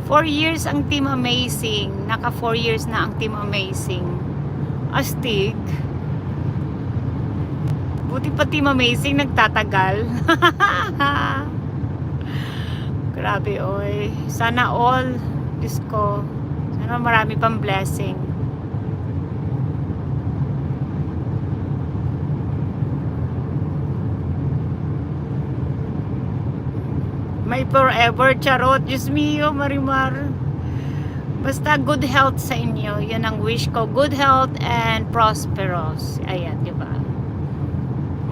4 years ang Team Amazing. Naka 4 years na ang Team Amazing. Astig. Buti pa Team Amazing nagtatagal. Grabe oy. Sana all, Diyos ko, sana marami pang blessing. May forever, charot. Diyos mio, Marimar. Basta good health sa inyo. Yan ang wish ko. Good health and prosperous. Ayan, di ba?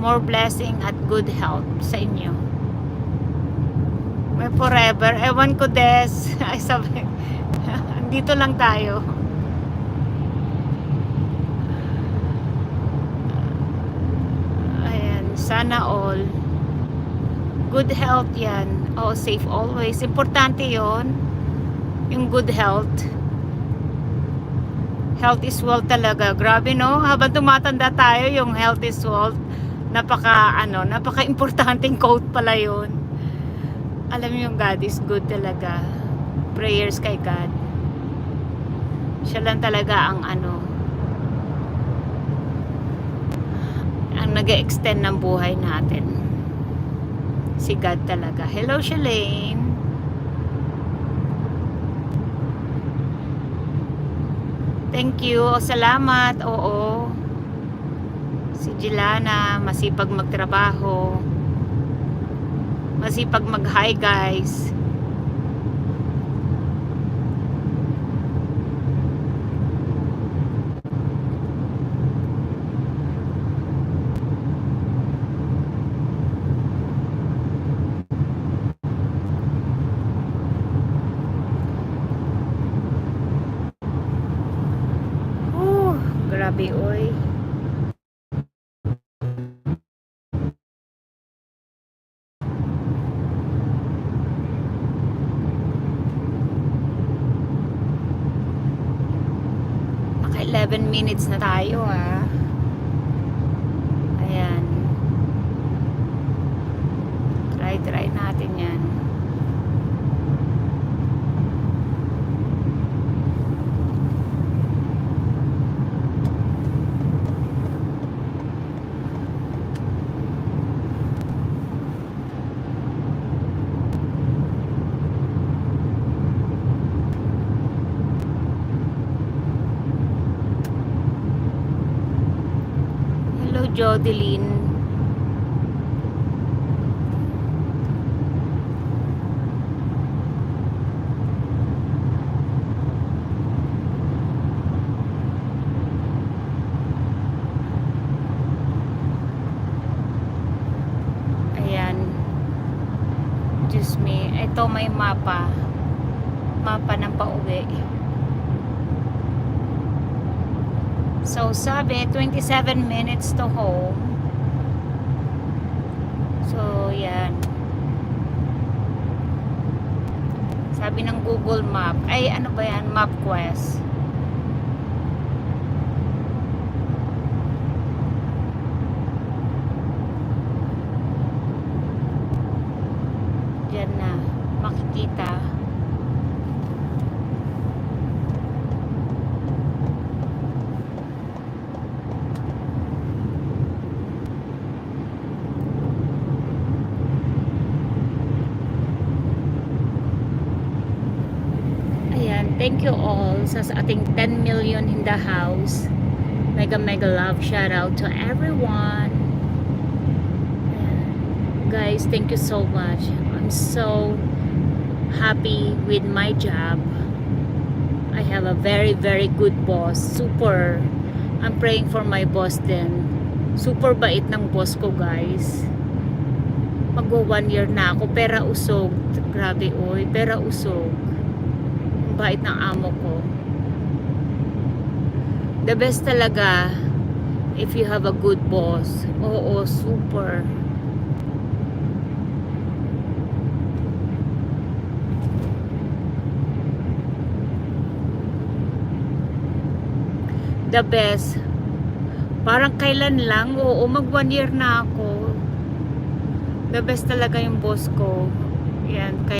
More blessing at good health sa inyo. May forever. Ewan ko, Des. Ay, sabi. Dito lang tayo. Ayan. Sana all. Good health yan. Oh, safe always. Importante yon, yung good health. Health is wealth talaga. Grabe, no? Habang tumatanda tayo, yung health is wealth, napaka-importanting quote pala yun. Alam niyo, yung God is good talaga. Prayers kay God. Siya lang talaga ang nag-extend ng buhay natin. Si God talaga. Hello, Shalane. Thank you. Salamat. Oo. Si Jilana, masipag magtrabaho. Masipag mag-hi, guys. Grabe, oy. Naka 11 minutes na tayo, ha. Ayan. Try natin yan. Jodeline. Ayan. Diyos me. Ito may mapa. Mapa ng pauwi. So, sabi, 27 minutes to home. So, yan. Sabi ng Google Map. Ay, ano ba yan? MapQuest. Diyan na. Makikita. Thank you all sa ating 10 million in the house. Mega love shout out to everyone. Guys, thank you so much. I'm so happy with my job. I have a very good boss. Super. I'm praying for my boss din. Super bait ng boss ko, guys. Magwa 1 year na ako. Pera usog. Grabe, oy. Pera usog. Bait ng amo ko. The best talaga if you have a good boss. Oo, super. The best. Parang kailan lang, oo, mag 1 year na ako. The best talaga yung boss ko. Yan, kaya